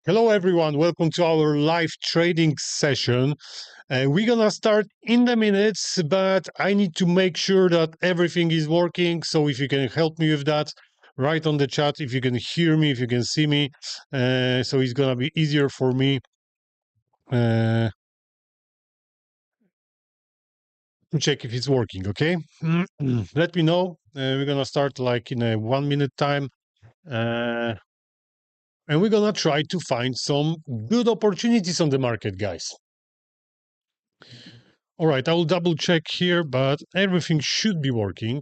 Hello, everyone. Welcome to our live trading session. We're going to start in the minutes, but I need to make sure that everything is working. So if you can help me with that, write on the chat if you can hear me, if you can see me. So it's going to be easier for me to check if it's working, okay? Let me know. We're going to start like in a 1 minute time. And we're going to try to find some good opportunities on the market, guys. All right, I will double check here, but everything should be working.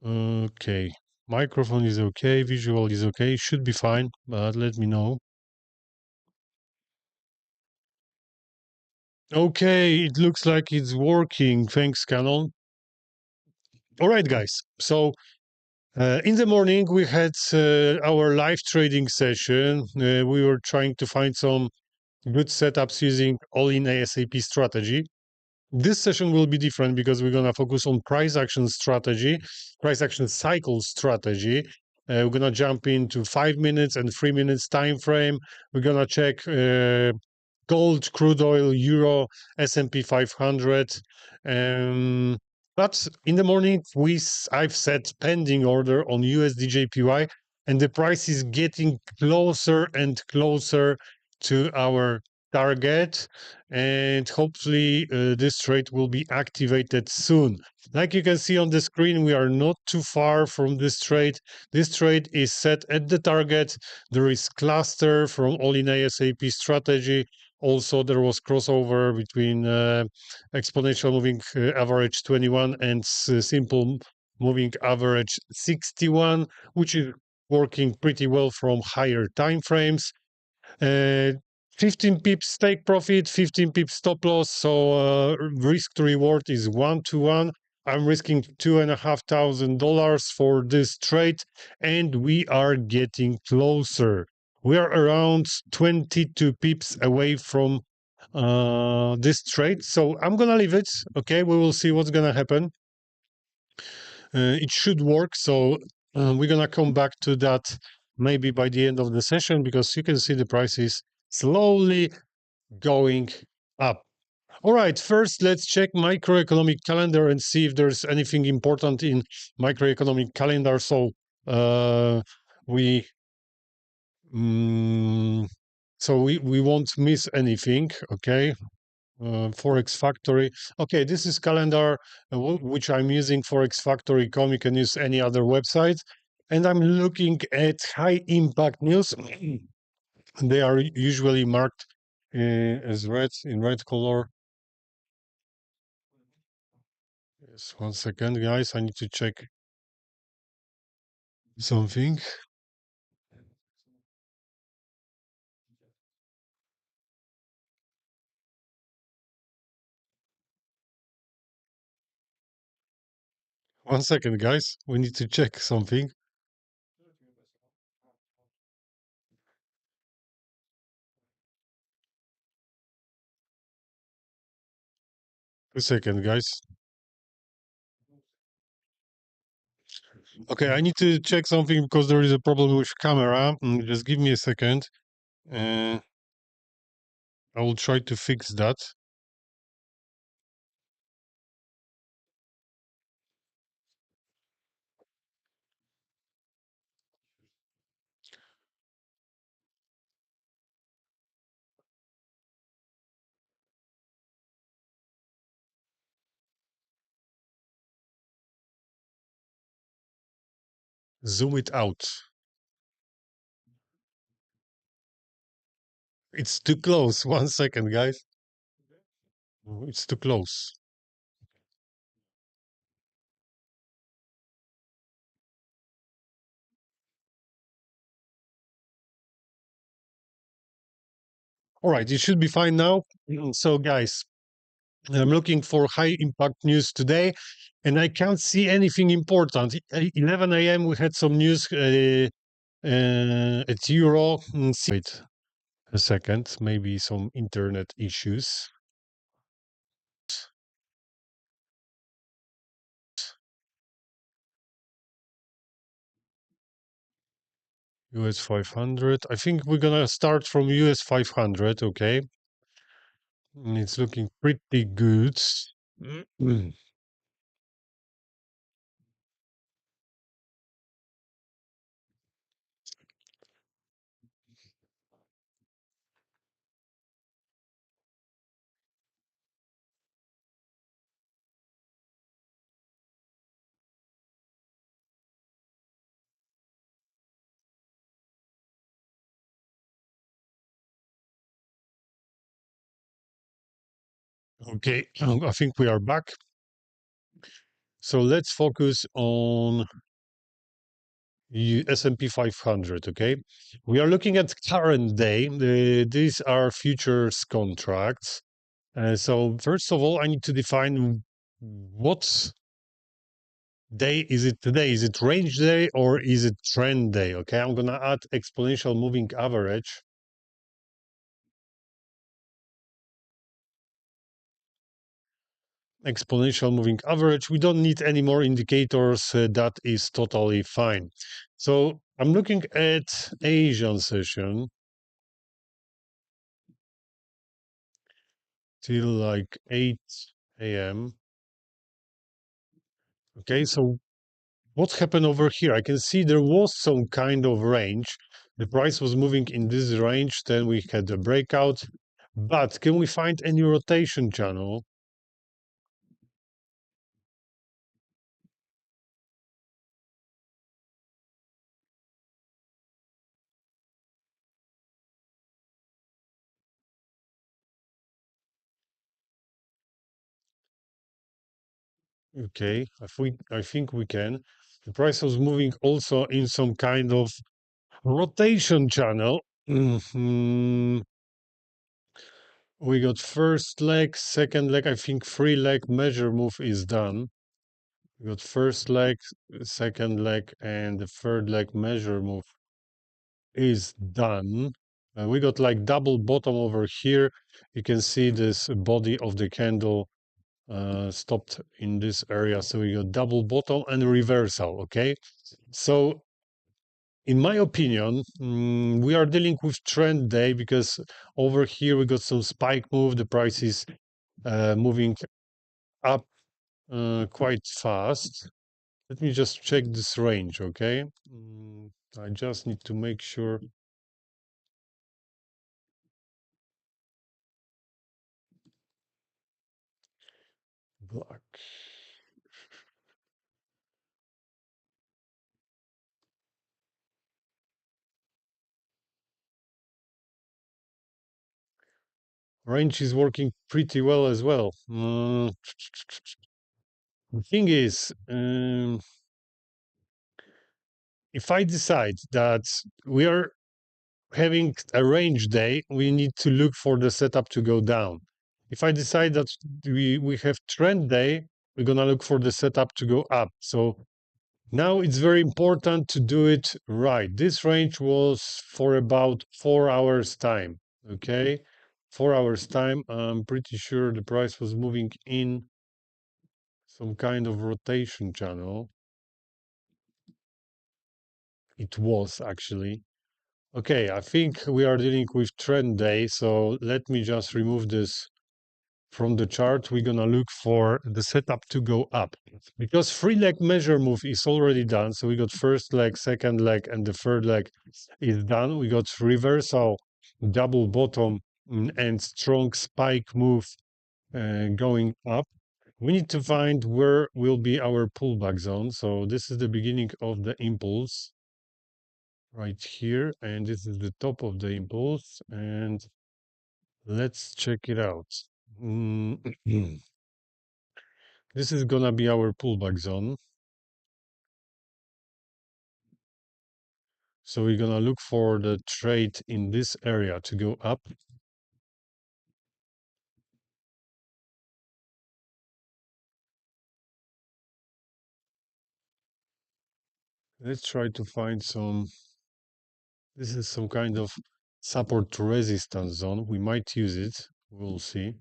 Okay, microphone is okay, visual is okay, should be fine, but let me know. Okay, it looks like it's working. Thanks, Canon. All right, guys. So in the morning, we had our live trading session. We were trying to find some good setups using all-in ASAP strategy. This session will be different because we're going to focus on price action strategy, price action cycle strategy. We're going to jump into 5 minutes and 3 minutes time frame. We're going to check gold, crude oil, euro, S&P 500. But in the morning, I've set pending order on USD JPY, and the price is getting closer and closer to our target, and hopefully this trade will be activated soon. Like you can see on the screen, we are not too far from this trade. This trade is set at the target. There is cluster from all-in ASAP strategy. Also, there was crossover between exponential moving average 21 and simple moving average 61, which is working pretty well from higher time frames. 15 pips take profit, 15 pips stop loss. So risk to reward is 1-to-1. I'm risking $2,500 for this trade, and we are getting closer. We are around 22 pips away from this trade. So I'm gonna leave it. Okay, we will see what's gonna happen. It should work. So we're gonna come back to that maybe by the end of the session, because you can see the price is slowly going up. All right, first let's check macroeconomic calendar and see if there's anything important in macroeconomic calendar. So we mm, we won't miss anything. Okay. Forex Factory. Okay, this is calendar which I'm using, forexfactory.com. You can use any other website. And I'm looking at high impact news. They are usually marked as red, in red color. Yes, 1 second, guys. I need to check something. One second, guys. We need to check something. Two-second, guys. Okay, I need to check something because there is a problem with camera. Just give me a second. I will try to fix that. Zoom it out. It's too close. 1 second, guys. It's too close. All right, it should be fine now. So, guys, I'm looking for high impact news today, and I can't see anything important. At 11 a.m., we had some news at Euro. Wait a second, maybe some internet issues. US 500. I think we're gonna start from US 500, okay? And it's looking pretty good. Mm. Okay, I think we are back. So let's focus on S&P 500, okay? We are looking at current day. These are futures contracts. So first of all, I need to define what day is it today. Is it range day or is it trend day? Okay, I'm gonna add exponential moving average. Exponential moving average. We don't need any more indicators. That is totally fine. So I'm looking at Asian session till like 8 a.m. Okay, so what happened over here? I can see there was some kind of range. The price was moving in this range, then we had a breakout. But can we find any rotation channel? Okay, I think we can. The price was moving also in some kind of rotation channel. Mhm. We got first leg, second leg. I think three leg measure move is done. We got first leg, second leg, and the third leg measure move is done. We got like double bottom over here. You can see this body of the candle stopped in this area. So we got double bottom and reversal. Okay. So in my opinion, we are dealing with trend day because over here we got some spike move. The price is moving up quite fast. Let me just check this range, okay? I just need to make sure. Black. Range is working pretty well as well. The thing is, if I decide that we are having a range day, we need to look for the setup to go down. If I decide that we have trend day, we're gonna look for the setup to go up. So now it's very important to do it right. This range was for about 4 hours time. Okay, 4 hours time. I'm pretty sure the price was moving in some kind of rotation channel. It was actually. Okay, I think we are dealing with trend day, so let me just remove this from the chart. We're gonna look for the setup to go up because three leg measure move is already done. So we got first leg, second leg, and the third leg is done. We got reversal, double bottom, and strong spike move going up. We need to find where will be our pullback zone. So this is the beginning of the impulse right here, and this is the top of the impulse, and let's check it out. This is gonna be our pullback zone. So we're gonna look for the trade in this area to go up. Let's try to find some, this is some kind of support to resistance zone. We might use it, we'll see.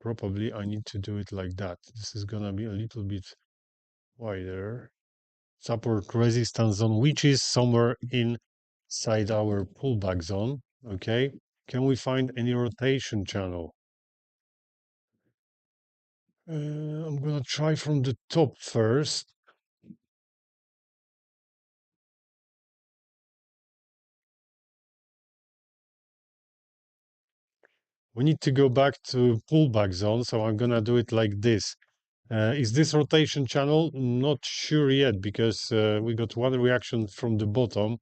Probably I need to do it like that. This is gonna be a little bit wider. support resistance zone, which is somewhere inside our pullback zone. Okay, can we find any rotation channel? I'm gonna try from the top first. We need to go back to pullback zone, so I'm gonna do it like this. Is this rotation channel? Not sure yet, because we got one reaction from the bottom.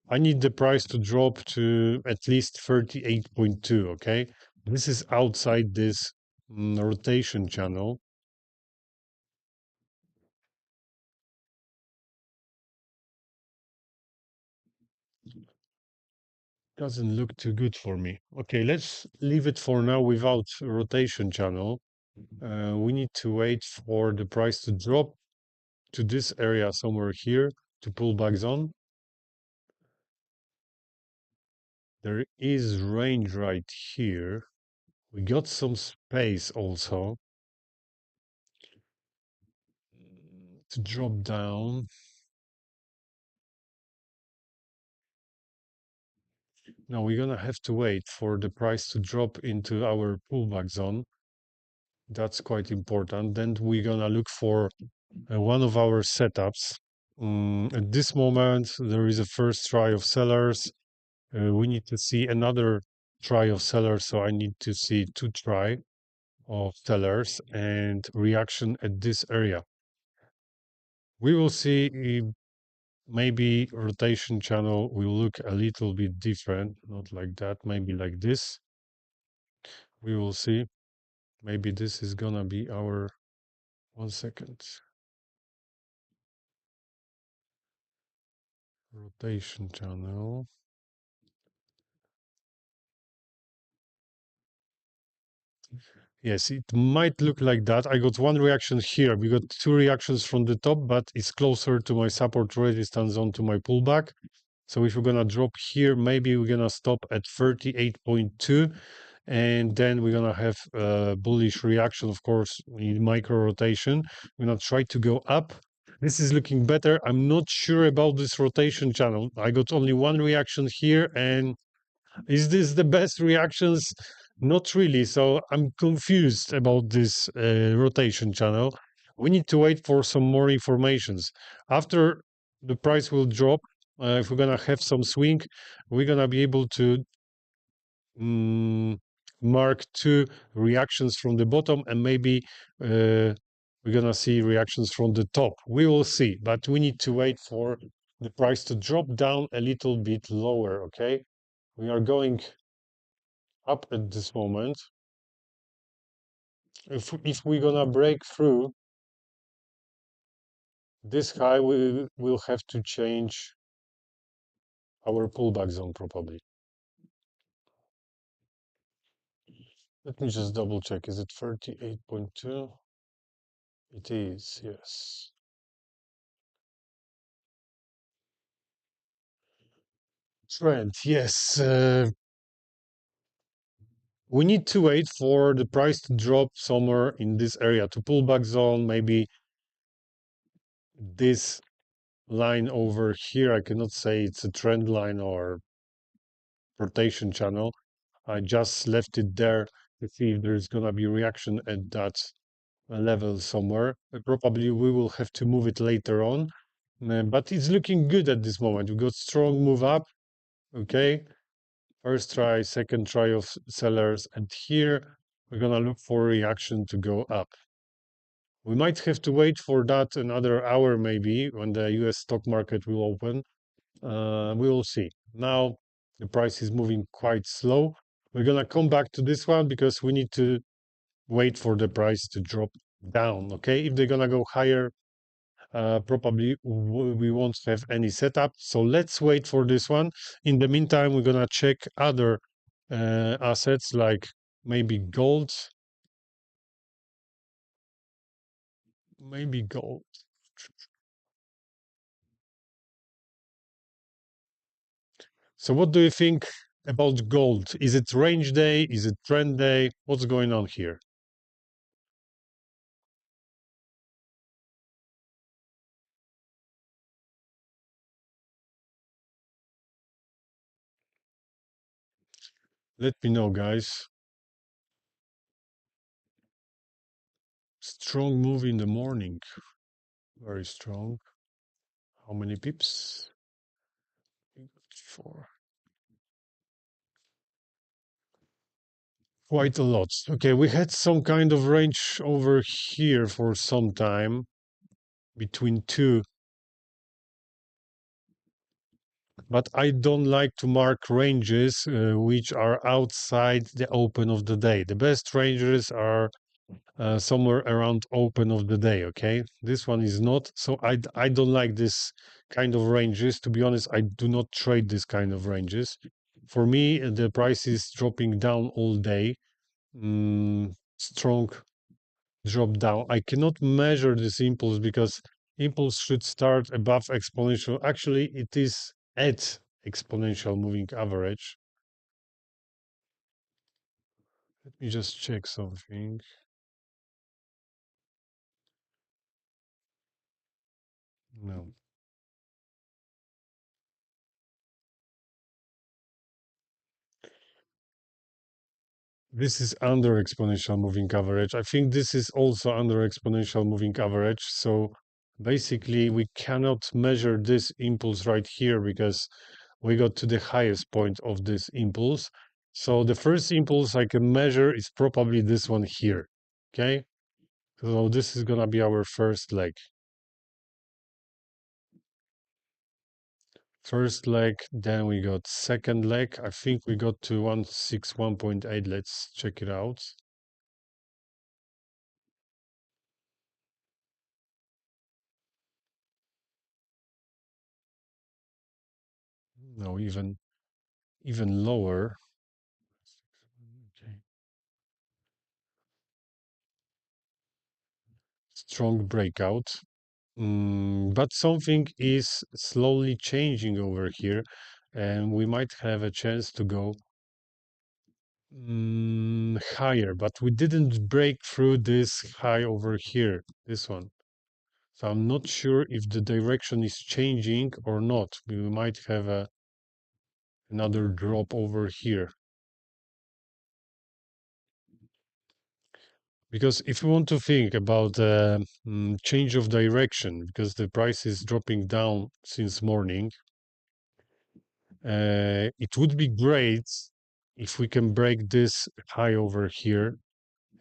I need the price to drop to at least 38.2, okay? This is outside this rotation channel. Doesn't look too good for me. Okay, let's leave it for now without rotation channel. We need to wait for the price to drop to this area somewhere here to pull back zone. There is range right here. We got some space also to drop down. Now we're gonna have to wait for the price to drop into our pullback zone. That's quite important. Then we're gonna look for one of our setups. At this moment, there is a first try of sellers. We need to see another try of sellers, so I need to see two try of sellers and reaction at this area. We will see maybe rotation channel will look a little bit different, not like that, maybe like this. We will see. Maybe this is gonna be our 1 second rotation channel. Yes, it might look like that. I got one reaction here. We got two reactions from the top, but it's closer to my support resistance zone to my pullback. So if we're gonna drop here, maybe we're gonna stop at 38.2, and then we're gonna have a bullish reaction. Of course, we need micro rotation. We're gonna try to go up. This is looking better. I'm not sure about this rotation channel. I got only one reaction here, and is this the best reactions? Not really. So I'm confused about this rotation channel. We need to wait for some more informations. After the price will drop, if we're gonna have some swing, we're gonna be able to mark two reactions from the bottom, and maybe we're gonna see reactions from the top. We will see, but we need to wait for the price to drop down a little bit lower. Okay, we are going up at this moment. If we're gonna break through this high, we will have to change our pullback zone probably. Let me just double check. Is it 38.2? It is, yes. Trend, yes. We need to wait for the price to drop somewhere in this area to pullback zone, maybe this line over here. I cannot say it's a trend line or rotation channel. I just left it there to see if there's gonna be reaction at that level somewhere. Probably we will have to move it later on, but it's looking good at this moment. We got strong move up. Okay, first try, second try of sellers, and here we're gonna look for reaction to go up. We might have to wait for that another hour, maybe, when the US stock market will open. We will see. Now the price is moving quite slow. We're gonna come back to this one because we need to wait for the price to drop down. Okay, if they're gonna go higher, probably we won't have any setup. So let's wait for this one. In the meantime, we're gonna check other assets like maybe gold. Maybe gold. So what do you think about gold? Is it range day? Is it trend day? What's going on here? Let me know, guys. Strong move in the morning. Very strong. How many pips? 4. Quite a lot. Okay, we had some kind of range over here for some time between two, but I don't like to mark ranges which are outside the open of the day. The best ranges are somewhere around open of the day. Okay, this one is not, so I don't like this kind of ranges. To be honest, I do not trade this kind of ranges. For me, the price is dropping down all day. Strong drop down. I cannot measure this impulse because impulse should start above exponential. Actually, it is at exponential moving average. Let me just check something. No. This is under exponential moving average. I think this is also under exponential moving average. So basically, we cannot measure this impulse right here because we got to the highest point of this impulse. So the first impulse I can measure is probably this one here. Okay. So this is gonna be our first leg. First leg, then we got second leg. I think we got to 161.8. Let's check it out. No, even lower. Okay. Strong breakout. But something is slowly changing over here, and we might have a chance to go higher, but we didn't break through this high over here, this one. So I'm not sure if the direction is changing or not. We might have another drop over here. Because if we want to think about change of direction, because the price is dropping down since morning, it would be great if we can break this high over here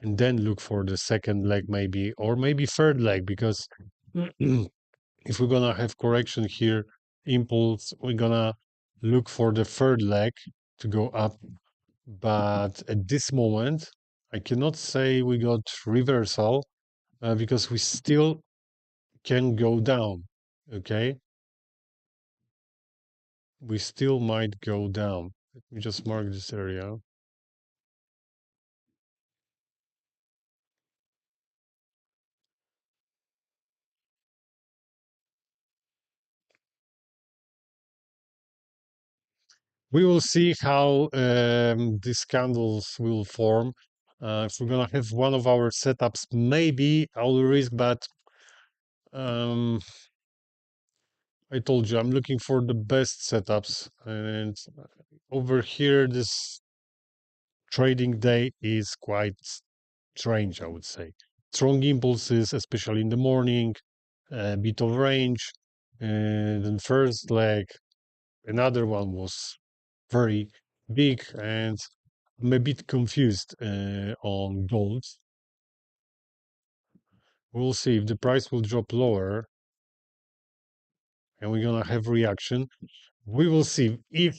and then look for the second leg maybe, or maybe third leg, because if we're gonna have correction here, impulse, we're gonna look for the third leg to go up. But at this moment, I cannot say we got reversal because we still can go down. Okay, we still might go down. Let me just mark this area. We will see how these candles will form. If we're gonna have one of our setups, maybe I'll risk, but um, I told you I'm looking for the best setups, and over here this trading day is quite strange, I would say. Strong impulses, especially in the morning, a bit of range, and then first leg, another one was very big, and I'm a bit confused on gold. We'll see if the price will drop lower and we're gonna have reaction. We will see if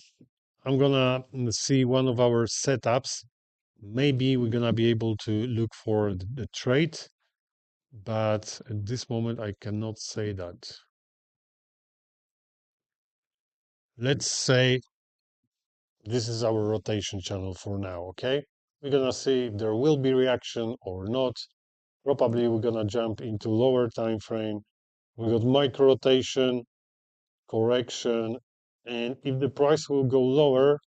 I'm gonna see one of our setups. Maybe we're gonna be able to look for the trade, but at this moment I cannot say that. Let's say this is our rotation channel for now, okay? We're gonna see if there will be reaction or not. Probably we're gonna jump into lower time frame. We got micro rotation, correction, and if the price will go lower,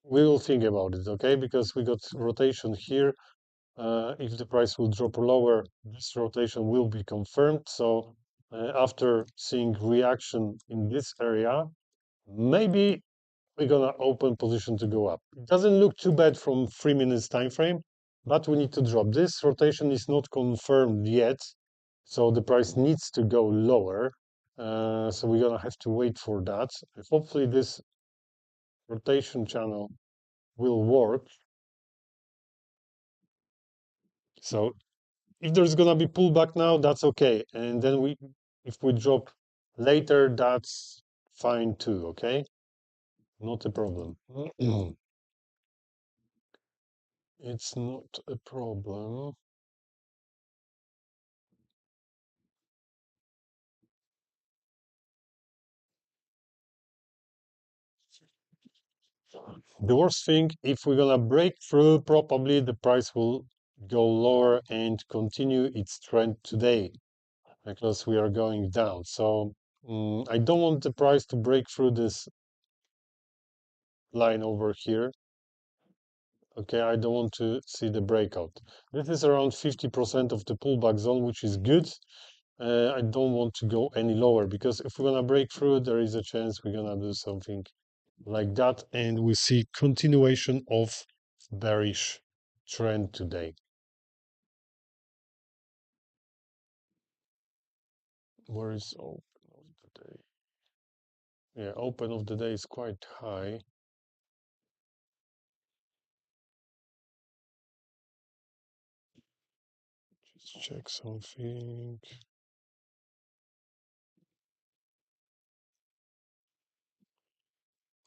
we will think about it, okay? Because we got rotation here. If the price will drop lower, this rotation will be confirmed. So after seeing reaction in this area, maybe we're gonna open position to go up. It doesn't look too bad from 3 minutes time frame, but we need to drop. This rotation is not confirmed yet, so the price needs to go lower. So we're gonna have to wait for that. Hopefully this rotation channel will work. So if there's gonna be pullback now, that's okay. And then if we drop later, that's fine too, okay? Not a problem. It's not a problem. The worst thing, if we're gonna break through, probably the price will go lower and continue its trend today because we are going down. So I don't want the price to break through this line over here. Okay, I don't want to see the breakout. This is around 50% of the pullback zone, which is good. I don't want to go any lower because if we're gonna break through, there is a chance we're gonna do something like that, and we see continuation of bearish trend today. Where is open of the day? Yeah, open of the day is quite high. Just check something.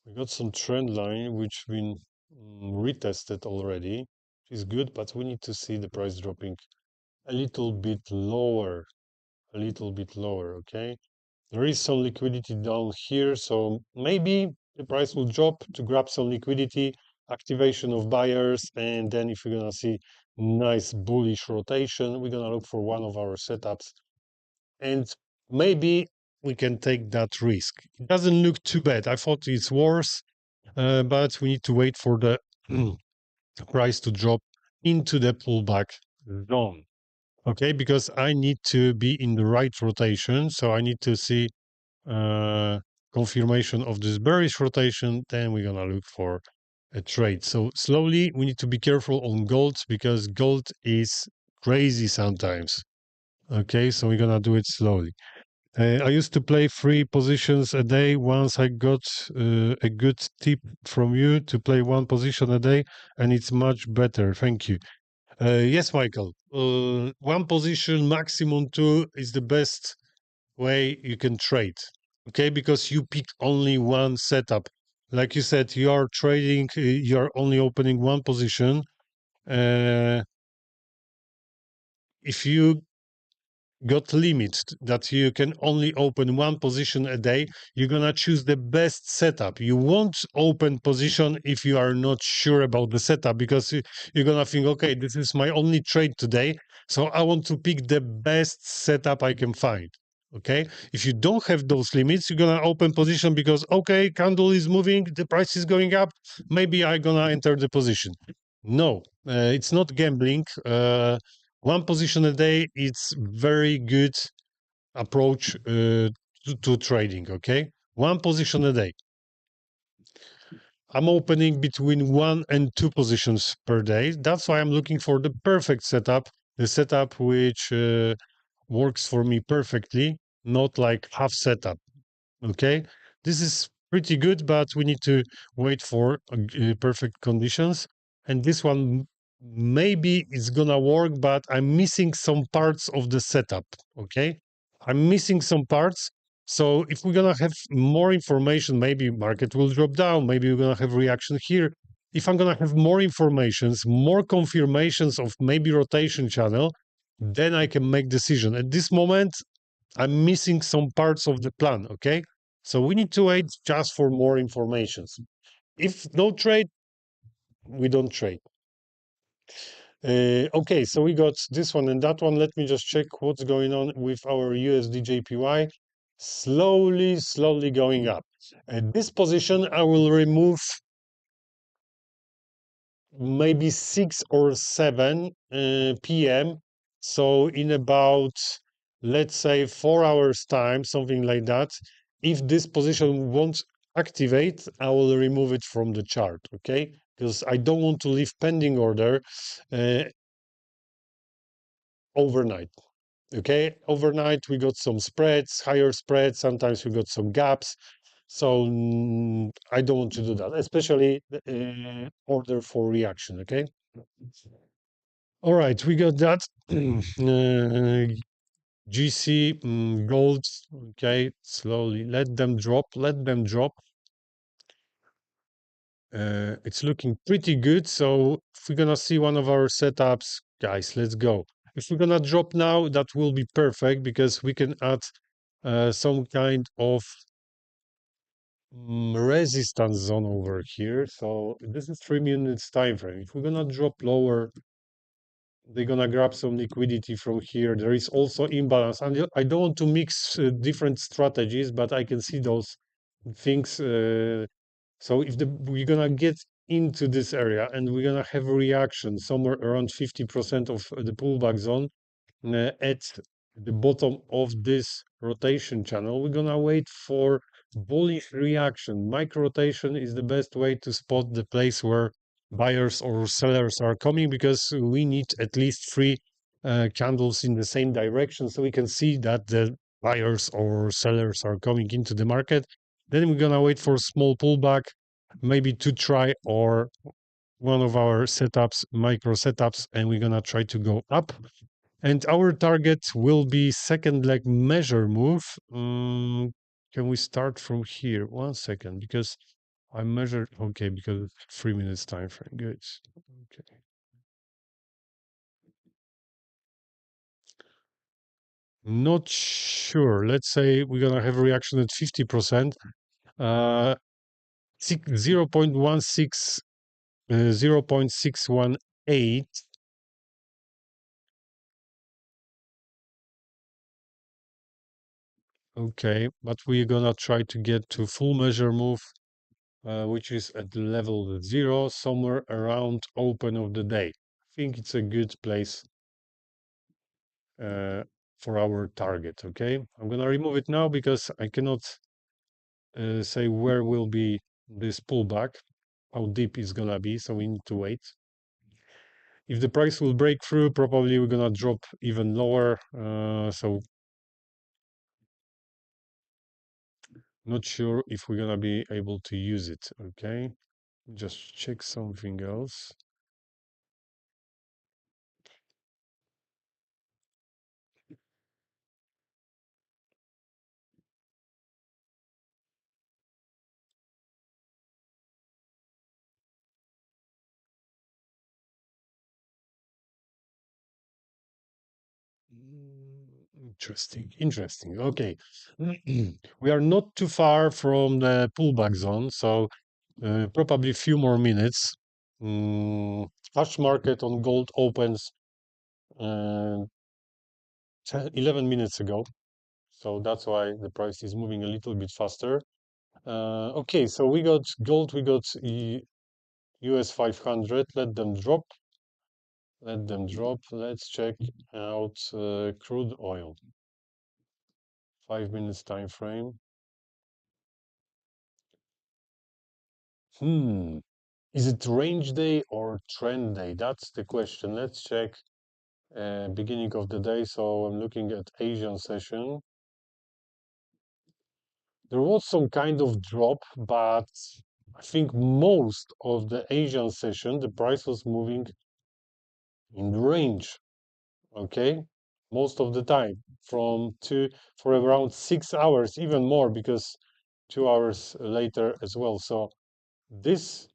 We got some trend line which been retested already, which is good, but we need to see the price dropping a little bit lower, okay? There is some liquidity down here, so maybe the price will drop to grab some liquidity, activation of buyers, and then if we're gonna see nice bullish rotation, we're gonna look for one of our setups, and maybe we can take that risk. It doesn't look too bad. I thought it's worse, but we need to wait for the price to drop into the pullback zone. Okay, because I need to be in the right rotation, so I need to see confirmation of this bearish rotation, then we're gonna look for a trade. So slowly, we need to be careful on gold because gold is crazy sometimes. Okay, so we're gonna do it slowly. I used to play 3 positions a day. Once I got a good tip from you to play 1 position a day, and it's much better. Thank you. Yes, Michael. 1 position, maximum 2 is the best way you can trade. Okay, because you pick only one setup. Like you said, you are trading, you are only opening 1 position. If you got limits that you can only open 1 position a day, you're gonna choose the best setup. You won't open position if you are not sure about the setup because you're gonna think, okay, this is my only trade today, so I want to pick the best setup I can find. Okay, if you don't have those limits, you're gonna open position because okay, candle is moving, the price is going up, maybe I'm gonna enter the position. No, it's not gambling. 1 position a day, it's very good approach to trading, okay? 1 position a day. I'm opening between 1 and 2 positions per day. That's why I'm looking for the perfect setup, the setup which works for me perfectly, not like half setup, okay? This is pretty good, but we need to wait for perfect conditions. And this one maybe it's gonna work, but I'm missing some parts of the setup, okay? I'm missing some parts. So if we're gonna have more information, maybe market will drop down, maybe we're gonna have reaction here. If I'm gonna have more informations, more confirmations of maybe rotation channel, then I can make decision. At this moment, I'm missing some parts of the plan, okay? So we need to wait just for more informations. If no trade, we don't trade. Okay, so we got this one and that one. Let me just check what's going on with our USD JPY. Slowly going up. At this position, I will remove maybe 6 or 7 p.m. So in about, let's say, 4 hours time, something like that. If this position won't, activate, I will remove it from the chart, okay? Because I don't want to leave pending order uh, overnight. Okay, overnight we got some spreads, higher spreads. Sometimes we got some gaps. So I don't want to do that, especially order for reaction. Okay. All right, we got that. GC gold. Okay, slowly let them drop. Let them drop. It's looking pretty good. So if we're gonna see one of our setups, guys, let's go. If we're gonna drop now, that will be perfect because we can add some kind of resistance zone over here. So this is 3 minutes time frame. If we're gonna drop lower, they're gonna grab some liquidity from here. There is also imbalance, and I don't want to mix different strategies, but I can see those things. So if we're gonna get into this area and we're gonna have a reaction somewhere around 50% of the pullback zone at the bottom of this rotation channel, we're gonna wait for bullish reaction. Micro rotation is the best way to spot the place where buyers or sellers are coming, because we need at least three candles in the same direction so we can see that the buyers or sellers are coming into the market. Then we're gonna wait for a small pullback, maybe to try or one of our setups, micro setups, and we're gonna try to go up. And our target will be second leg measure move. Can we start from here? 1 second, because I measured. Okay, because 3 minutes time frame. Good. Okay. Not sure. Let's say we're gonna have a reaction at 50%. 0.16, 0.618. Okay, but we're gonna try to get to full measure move, which is at level 0, somewhere around open of the day. I think it's a good place uh, for our target. Okay, I'm gonna remove it now because I cannot say where will be this pullback, how deep it's gonna be, so we need to wait. If the price will break through, probably we're gonna drop even lower. So not sure if we're gonna be able to use it. Okay, just check something else. Interesting, interesting. Okay, we are not too far from the pullback zone, so probably a few more minutes. Cash market on gold opens uh, 11 minutes ago, so that's why the price is moving a little bit faster. Okay, so we got gold, we got US 500. Let them drop. Let them drop. Let's check out crude oil. 5 minutes time frame. Is it range day or trend day? That's the question. Let's check beginning of the day. So I'm looking at Asian session. There was some kind of drop, but I think most of the Asian session, the price was moving in range. Okay, most of the time for around 6 hours, even more, because 2 hours later as well. So this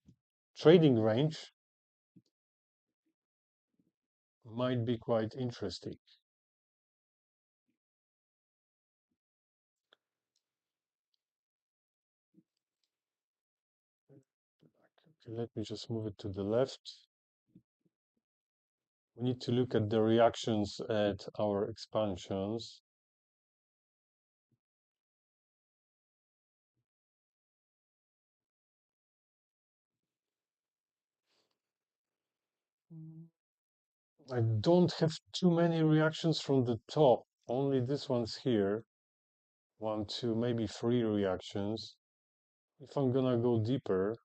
trading range might be quite interesting. Okay, let me just move it to the left. We need to look at the reactions at our expansions. I don't have too many reactions from the top, only this one's here. One, two, maybe three reactions. If I'm gonna go deeper,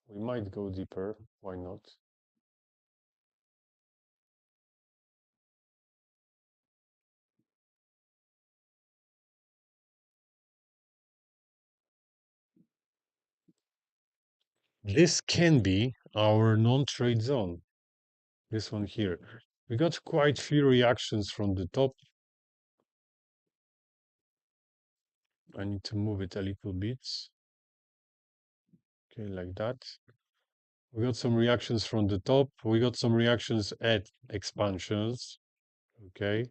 we might go deeper. Why not? This can be our non-trade zone. This one here. We got quite few reactions from the top. I need to move it a little bit. Okay, like that. We got some reactions from the top. We got some reactions at expansions. Okay.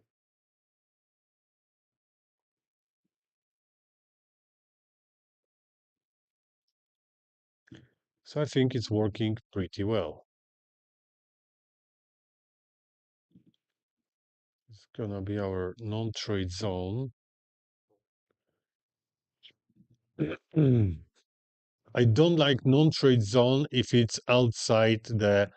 So I think it's working pretty well. It's gonna be our non-trade zone. I don't like non-trade zone if it's outside the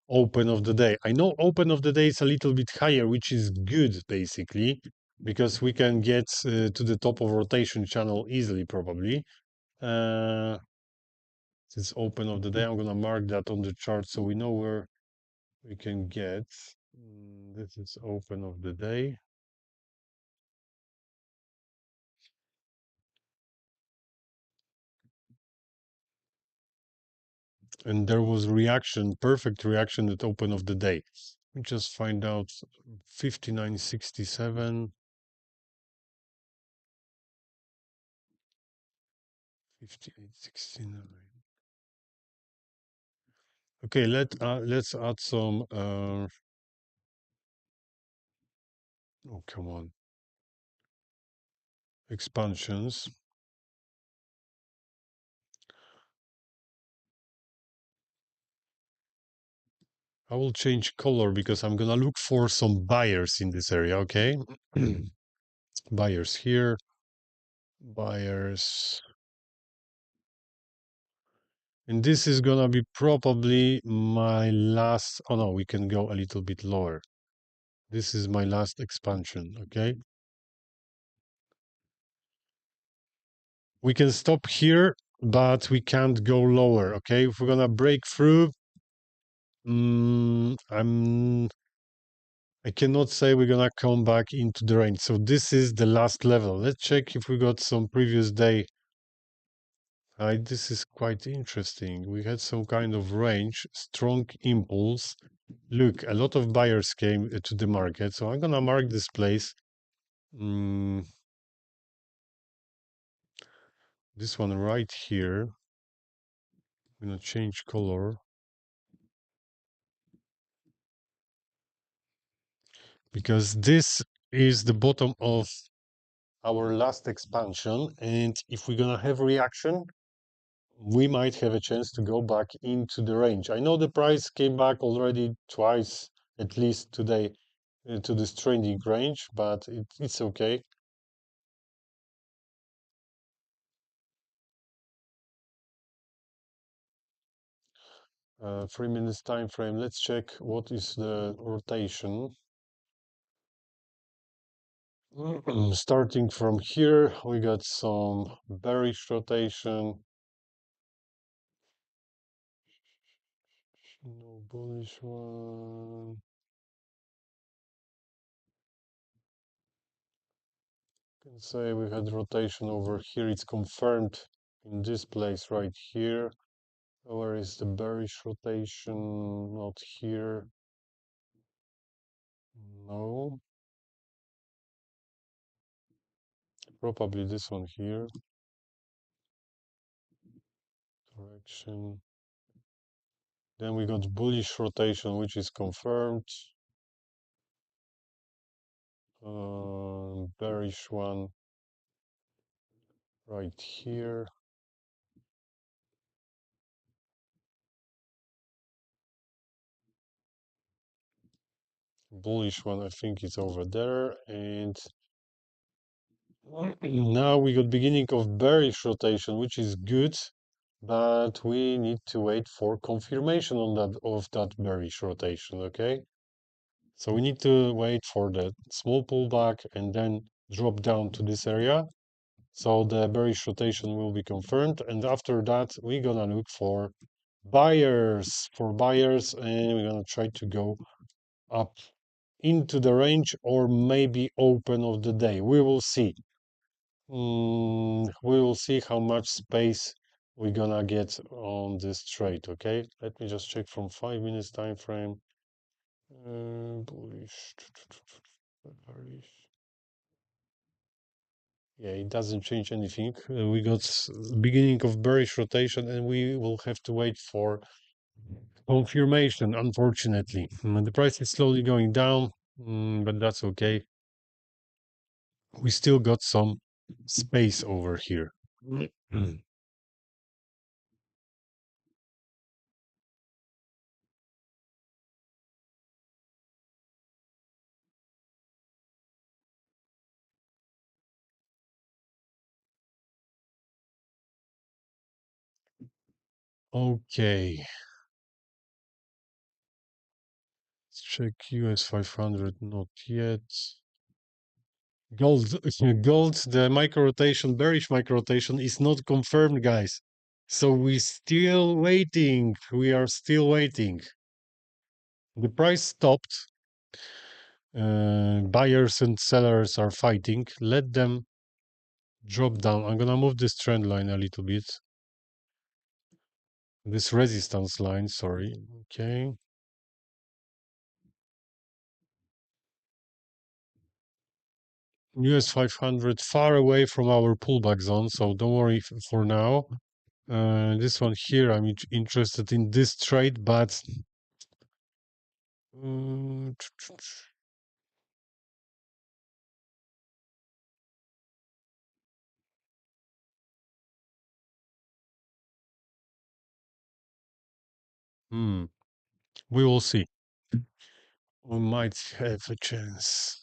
open of the day. I know open of the day is a little bit higher, which is good basically, because we can get to the top of rotation channel easily probably. Since open of the day, I'm gonna mark that on the chart so we know where we can get. This is open of the day. And there was reaction, perfect reaction at open of the day. We just find out 59.67, 58.69. Okay, let's add some. Oh, come on, expansions. I will change color because I'm gonna look for some buyers in this area. Okay, buyers here, buyers. And this is gonna be probably my last. Oh no, we can go a little bit lower. This is my last expansion, okay? We can stop here, but we can't go lower, okay? If we're gonna break through, I cannot say we're gonna come back into the range. So this is the last level. Let's check if we got some previous day. This is quite interesting. We had some kind of range, strong impulse. Look, a lot of buyers came to the market, so I'm gonna mark this place. This one right here. I'm gonna change color because this is the bottom of our last expansion, and if we're gonna have reaction, we might have a chance to go back into the range. I know the price came back already twice, at least today, to this trending range, but it's okay. 3 minutes time frame. Let's check what is the rotation. Starting from here, we got some bearish rotation. No bullish one. Can say we had rotation over here. It's confirmed in this place right here. Where is the bearish rotation? Not here. No. Probably this one here. Correction. Then we got bullish rotation, which is confirmed. Bearish one right here. Bullish one, I think it's over there. And now we got beginning of bearish rotation, which is good, but we need to wait for confirmation on that bearish rotation, okay? So we need to wait for the small pullback and then drop down to this area. So the bearish rotation will be confirmed, and after that we're gonna look for buyers, and we're gonna try to go up into the range or maybe open of the day. We will see. We will see how much space we're gonna get on this trade. Okay, let me just check from 5 minutes time frame. Bullish, bearish. Yeah, it doesn't change anything. We got beginning of bearish rotation, and we will have to wait for confirmation. Unfortunately, the price is slowly going down, but that's okay. We still got some space over here. Okay, let's check US 500. Not yet. Gold, gold. The micro rotation, bearish micro rotation, is not confirmed, guys. So we're still waiting. We are still waiting. The price stopped. Buyers and sellers are fighting. Let them drop down. I'm gonna move this trend line a little bit. This resistance line, sorry. Okay. US 500 far away from our pullback zone, so don't worry for now. This one here, I'm interested in this trade, but uh, we will see. We might have a chance.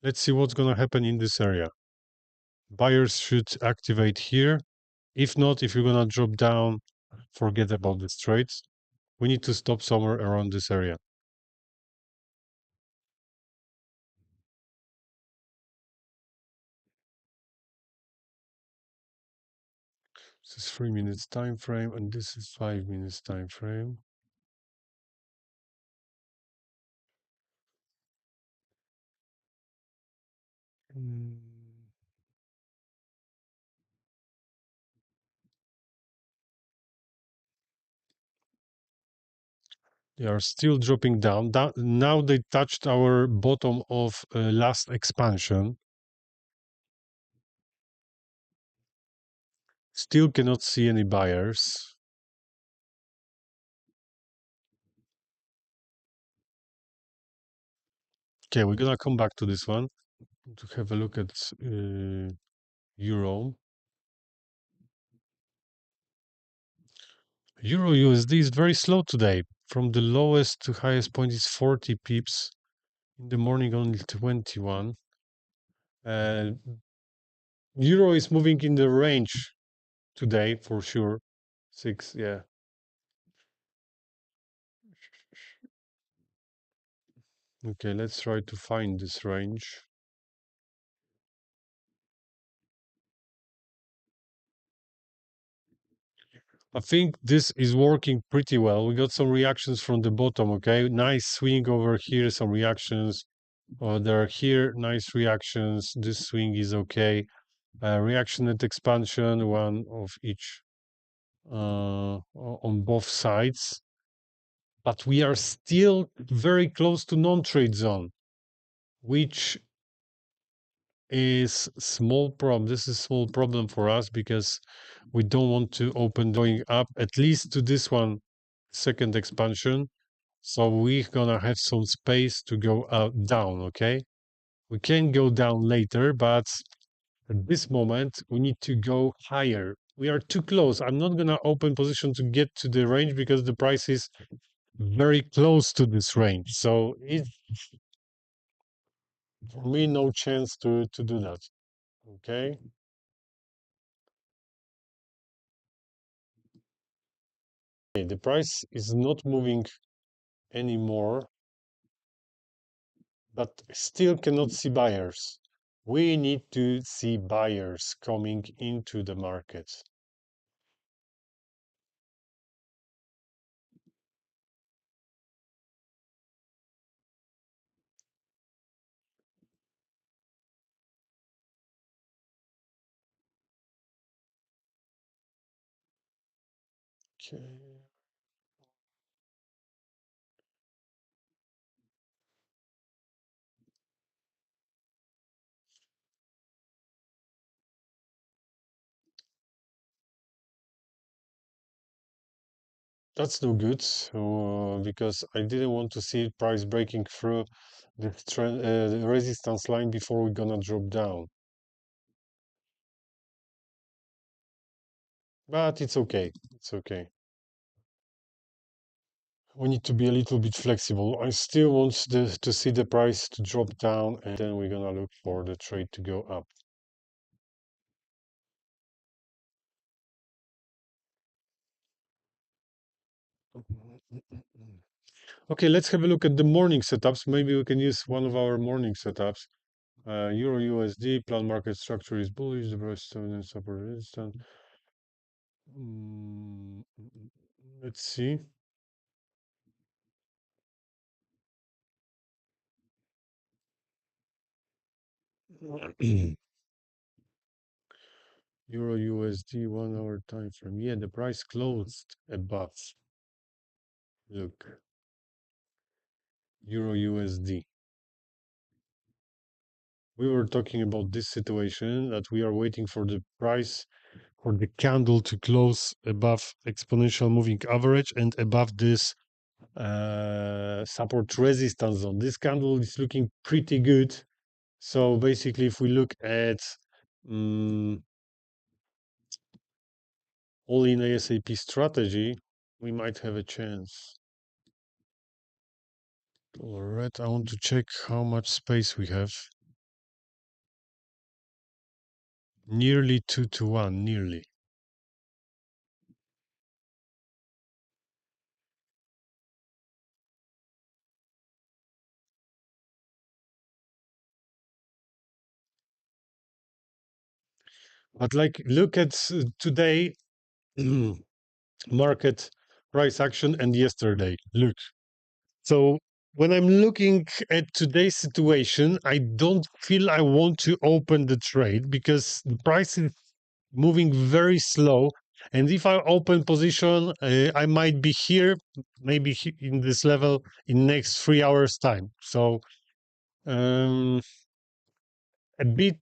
Let's see what's gonna happen in this area. Buyers should activate here. If not, if you're gonna drop down, forget about this trade. We need to stop somewhere around this area. This is 3 minutes time frame, and this is 5 minutes time frame. They are still dropping down. Now they touched our bottom of last expansion. Still cannot see any buyers. Okay, we're gonna come back to this one to have a look at Euro. Euro USD is very slow today. From the lowest to highest point is 40 pips. In the morning, only 21. Euro is moving in the range today for sure. 6, yeah. Okay, let's try to find this range. I think this is working pretty well. We got some reactions from the bottom, okay? Nice swing over here, some reactions. There are here, nice reactions. This swing is okay. Reaction and expansion, one of each on both sides. But we are still very close to non-trade zone, which is small problem. This is small problem for us because we don't want to open going up at least to this one second expansion. So we're gonna have some space to go down, okay? We can go down later, but at this moment we need to go higher. We are too close. I'm not gonna open position to get to the range because the price is very close to this range. So it for me no chance to do that. Okay. Okay, the price is not moving anymore, but still cannot see buyers. We need to see buyers coming into the market. Okay. That's no good. So, because I didn't want to see price breaking through the resistance line before we're gonna drop down. But it's okay. It's okay. We need to be a little bit flexible. I still want to see the price to drop down, and then we're gonna look for the trade to go up. Okay, let's have a look at the morning setups. Maybe we can use one of our morning setups. Euro USD plan market structure is bullish. The price and support resistance. Let's see. Euro USD 1 hour time frame. Yeah, the price closed above. Look, Euro USD. We were talking about this situation that we are waiting for the price for the candle to close above exponential moving average and above this support resistance zone. This candle is looking pretty good. So basically, if we look at all in ASAP strategy, we might have a chance. All right, I want to check how much space we have. Nearly 2 to 1, nearly. But like, look at today market price action and yesterday. Look. So when I'm looking at today's situation, I don't feel I want to open the trade because the price is moving very slow. And if I open position, I might be here, maybe in this level in next 3 hours time. So um, a bit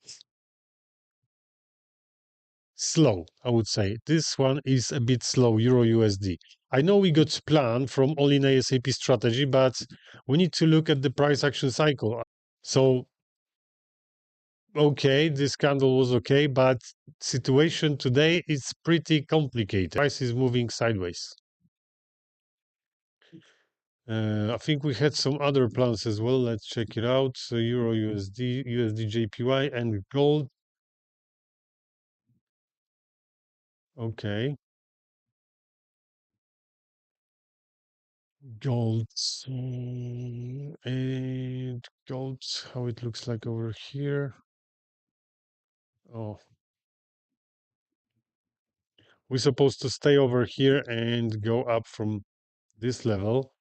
slow, I would say. This one is a bit slow, Euro USD. I know we got plan from all in ASAP strategy, but we need to look at the price action cycle. So, okay, this candle was okay, but situation today is pretty complicated. Price is moving sideways. I think we had some other plans as well. Let's check it out. So Euro USD, USD JPY, and gold. Okay. Gold and gold, how it looks like over here. Oh, we're supposed to stay over here and go up from this level.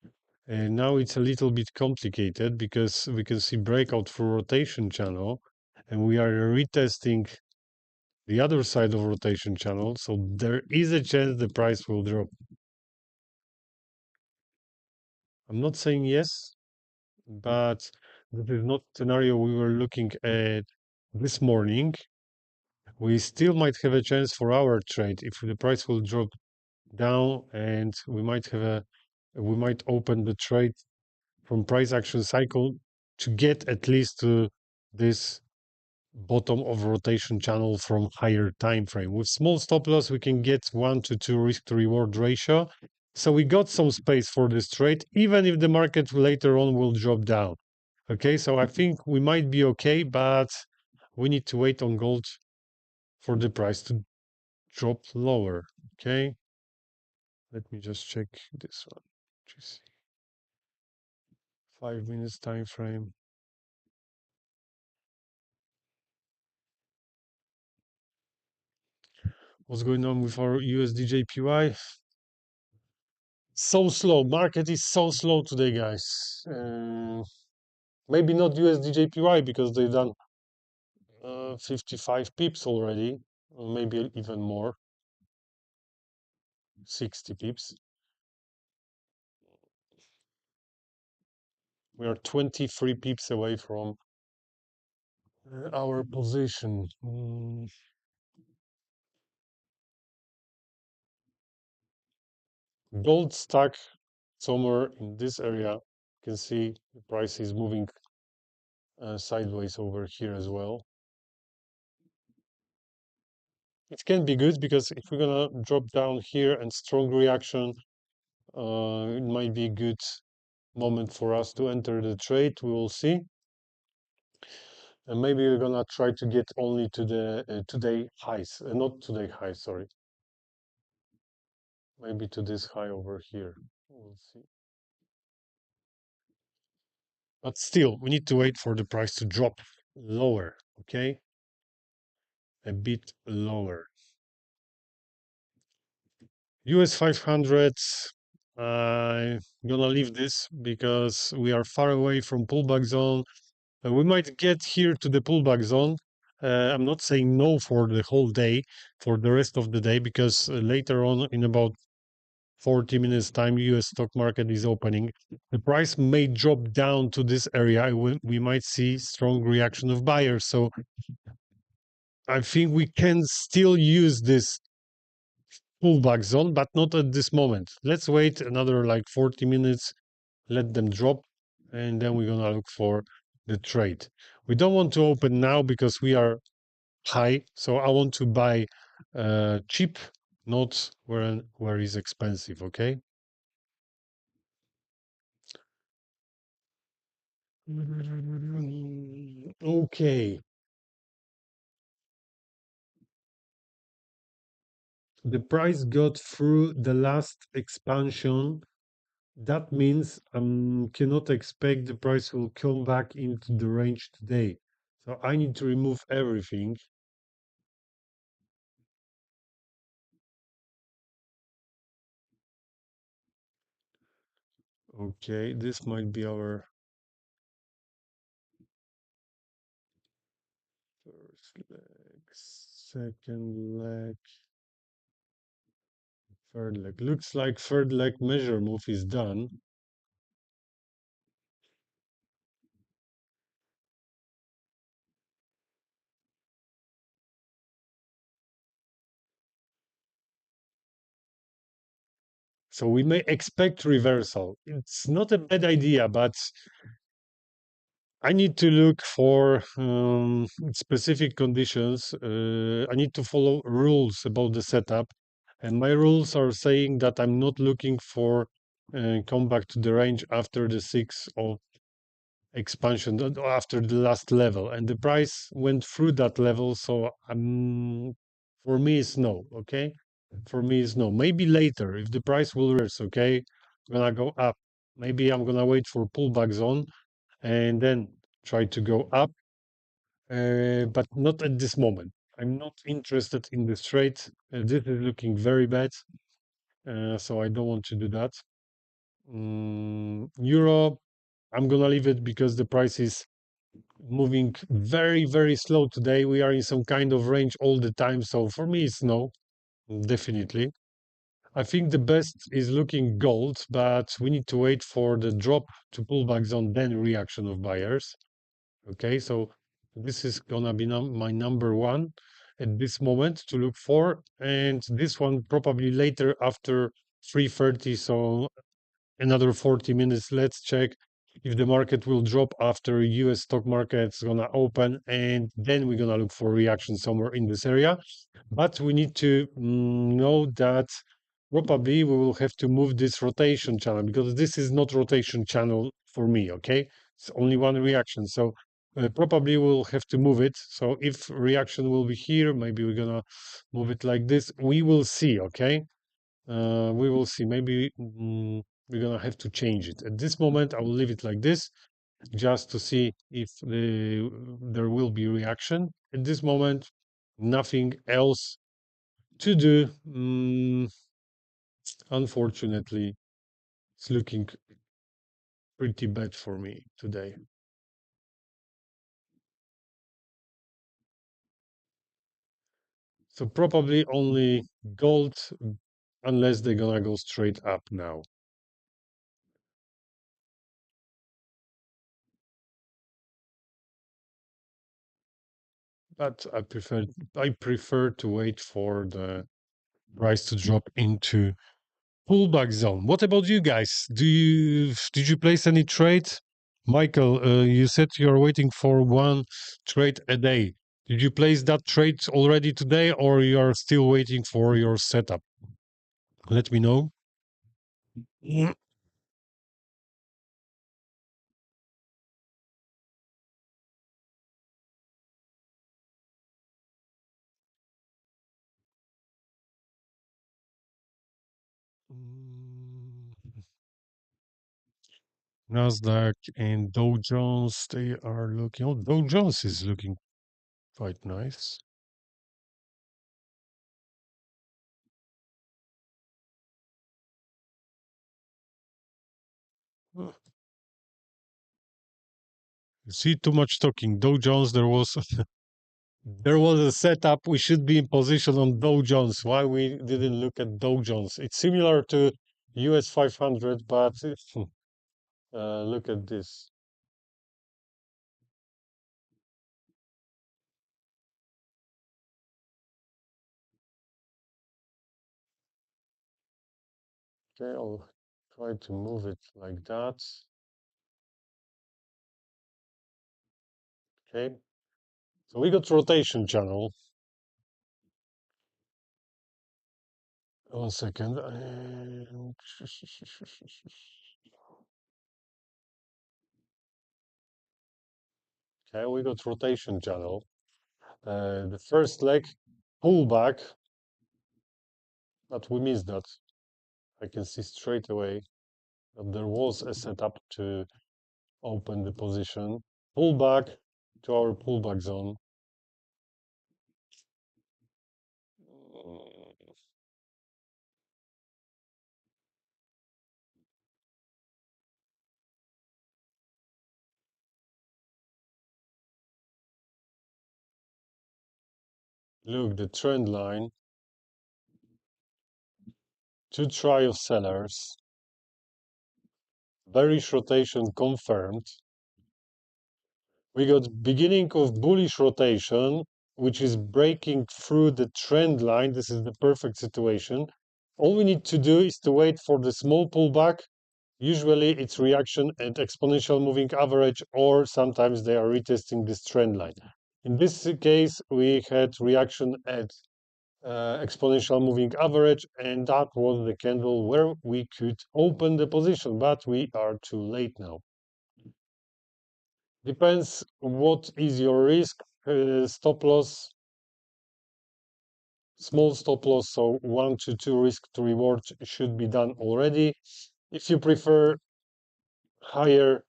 And now it's a little bit complicated because we can see breakout for rotation channel and we are retesting the other side of rotation channel. So there is a chance the price will drop. I'm not saying yes, but this is not scenario we were looking at this morning. We still might have a chance for our trade if the price will drop down and we might open the trade from price action cycle to get at least to this bottom of rotation channel from higher time frame. With small stop loss, we can get 1 to 2 risk to reward ratio. So we got some space for this trade, even if the market later on will drop down. Okay, so I think we might be okay, but we need to wait on gold for the price to drop lower. Okay, let me just check this one. 5 minutes time frame. What's going on with our USDJPY? So slow. Market is so slow today, guys. Maybe not USDJPY because they've done 55 pips already, or maybe even more, 60 pips. We are 23 pips away from our position. Gold stuck somewhere in this area. You can see the price is moving sideways over here as well. It can be good because if we're gonna drop down here and strong reaction, it might be a good moment for us to enter the trade. We will see. And maybe we're gonna try to get only to the today highs, not today highs, sorry. Maybe to this high over here. We'll see. But still, we need to wait for the price to drop lower, okay? A bit lower. US 500, I'm gonna leave this because we are far away from pullback zone. We might get here to the pullback zone. I'm not saying no for the whole day, for the rest of the day, because later on, in about 40 minutes time, US stock market is opening. The price may drop down to this area. We might see strong reaction of buyers. So I think we can still use this pullback zone, but not at this moment. Let's wait another like 40 minutes, let them drop, and then we're gonna look for the trade. We don't want to open now because we are high, so I want to buy cheap, not where is expensive, okay? Okay. The price got through the last expansion. That means cannot expect the price will come back into the range today. So I need to remove everything. Okay, this might be our first leg, second leg, third leg. Looks like third leg measure move is done. So we may expect reversal. It's not a bad idea, but I need to look for specific conditions. I need to follow rules about the setup. And my rules are saying that I'm not looking for come back to the range after the 6 of expansion, after the last level. And the price went through that level. So for me, it's no. Okay. For me, it's no. Maybe later, if the price will reverse, okay, I'm gonna go up. Maybe I'm gonna wait for pullback zone and then try to go up, but not at this moment. I'm not interested in this trade. This is looking very bad, so I don't want to do that. Euro, I'm gonna leave it because the price is moving very, very slow today. We are in some kind of range all the time, so for me, it's no, definitely. I think the best is looking gold, but we need to wait for the drop to pullback zone, then reaction of buyers. Okay, so this is gonna be my number one at this moment to look for, and this one probably later after 3:30. So another 40 minutes. Let's check if the market will drop after US stock market's gonna open, and then we're gonna look for reaction somewhere in this area. But we need to know that probably we will have to move this rotation channel because this is not rotation channel for me, okay? It's only one reaction. So probably we'll have to move it. So if reaction will be here, maybe we're gonna move it like this. We will see, okay? We will see. Maybe we're gonna have to change it. At this moment, I will leave it like this, just to see if there will be reaction. At this moment, nothing else to do. Unfortunately, it's looking pretty bad for me today. So probably only gold, unless they're gonna go straight up now. But I prefer to wait for the price to drop into pullback zone. What about you guys? Did you place any trade? Michael, you said you're waiting for one trade a day. Did you place that trade already today, or you are still waiting for your setup? Let me know. Mm. Nasdaq and Dow Jones, they are looking. Oh, Dow Jones is looking quite nice. Uh, See, too much talking. Dow Jones, there was a setup. We should be in position on Dow Jones. Why we didn't look at Dow Jones? It's similar to US 500, but look at this. Okay, I'll try to move it like that. Okay, so we got rotation channel. One second. Okay, we got rotation channel. The first leg pullback, but we missed that. I can see straight away that there was a setup to open the position. Pullback to our pullback zone. Look, the trend line, two try of sellers, bearish rotation confirmed. We got beginning of bullish rotation, which is breaking through the trend line. This is the perfect situation. All we need to do is to wait for the small pullback. Usually it's reaction at exponential moving average, or sometimes they are retesting this trend line. In this case, we had reaction at exponential moving average, and that was the candle where we could open the position, but we are too late now. Depends what is your risk. Stop loss, small stop loss, so 1 to 2 risk to reward should be done already. If you prefer higher,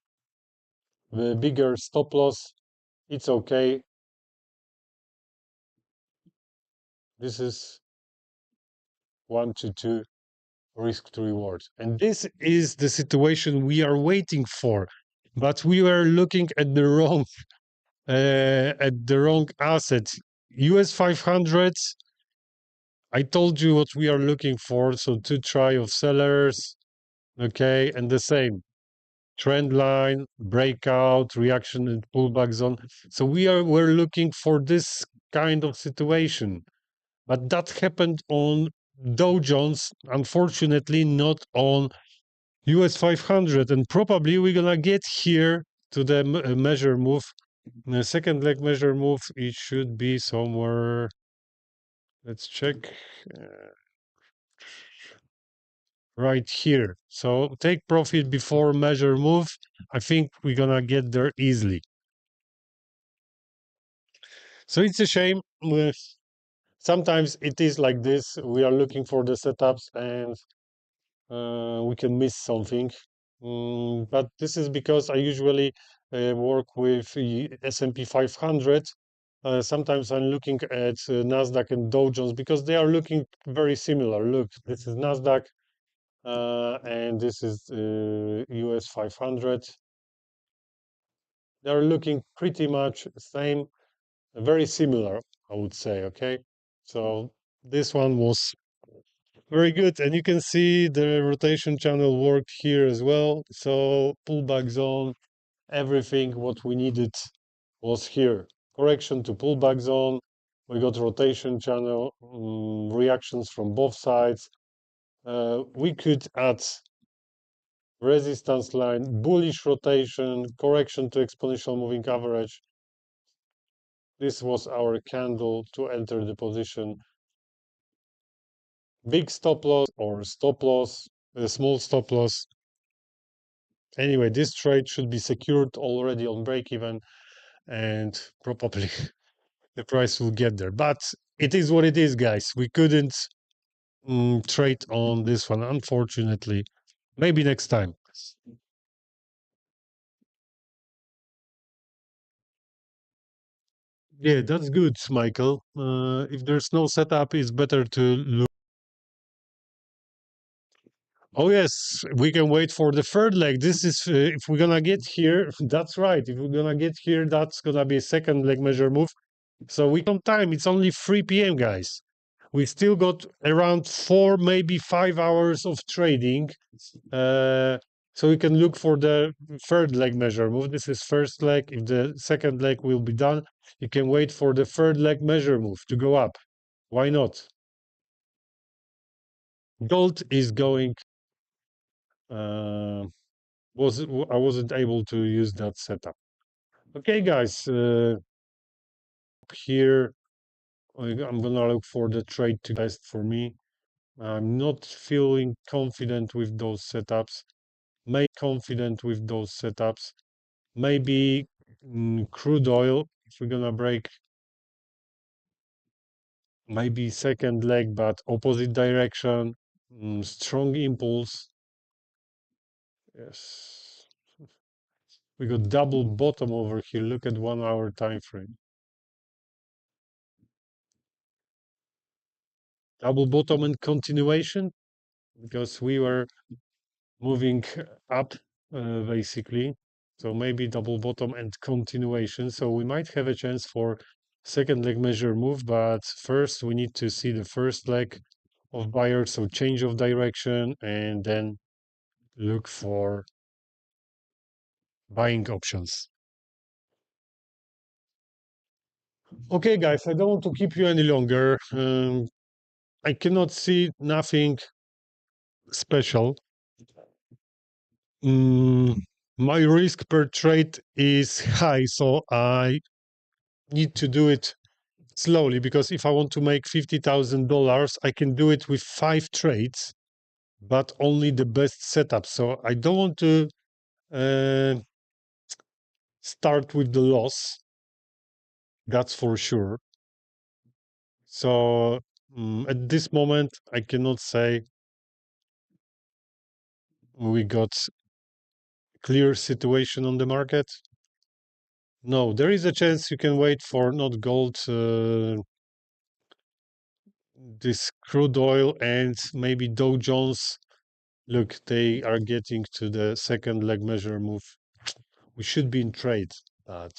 the bigger stop loss, it's okay. This is 1 to 2 risk to reward. And this is the situation we are waiting for. But we were looking at the wrong asset. US 500s, I told you what we are looking for. So two try of sellers, okay, and the same trend line, breakout, reaction, and pullback zone. So we're looking for this kind of situation, but that happened on Dow Jones, unfortunately, not on US 500, and probably we're gonna get here to the measure move. The second leg measure move, it should be somewhere. Let's check. Right here. So take profit before measure move. I think we're gonna get there easily. So it's a shame. Sometimes it is like this. We are looking for the setups and we can miss something. But this is because I usually work with S&P 500. Sometimes I'm looking at Nasdaq and Dow Jones because they are looking very similar. Look, this is Nasdaq, and this is US 500. They're looking pretty much same, very similar, I would say. Okay, so this one was very good, and you can see the rotation channel worked here as well. So pullback zone, everything what we needed was here. Correction to pullback zone. We got rotation channel, reactions from both sides. We could add resistance line, bullish rotation, correction to exponential moving average. This was our candle to enter the position. Big stop loss or stop loss, a small stop loss. Anyway, this trade should be secured already on break even, and probably the price will get there. But it is what it is, guys. We couldn't trade on this one, unfortunately. Maybe next time. Yeah, that's good, Michael. If there's no setup, it's better to look. Oh yes, we can wait for the third leg. This is if we're gonna get here. That's right. If we're gonna get here, that's gonna be a second leg measure move. So we on time. It's only 3 p.m., guys. We still got around 4, maybe 5 hours of trading. Uh, so we can look for the third leg measure move. This is first leg. If the second leg will be done, you can wait for the third leg measure move to go up. Why not? Gold is going. Uh, I wasn't able to use that setup. Okay, guys. Here I'm gonna look for the trade to best for me. I'm not feeling confident with those setups. Maybe crude oil, if we're gonna break, maybe second leg, but opposite direction, strong impulse. Yes. We got double bottom over here. Look at 1 hour time frame. Double bottom and continuation because we were moving up basically. So maybe double bottom and continuation. So we might have a chance for second leg measure move, but first we need to see the first leg of buyer, so change of direction, and then look for buying options. Okay, guys, I don't want to keep you any longer. I cannot see nothing special. Mm, my risk per trade is high, so I need to do it slowly because if I want to make $50,000, I can do it with 5 trades, but only the best setup. So I don't want to uh, start with the loss. That's for sure. So at this moment, I cannot say we got clear situation on the market. No, there is a chance you can wait for not gold, this crude oil and maybe Dow Jones. Look, they are getting to the second leg measure move. We should be in trade, but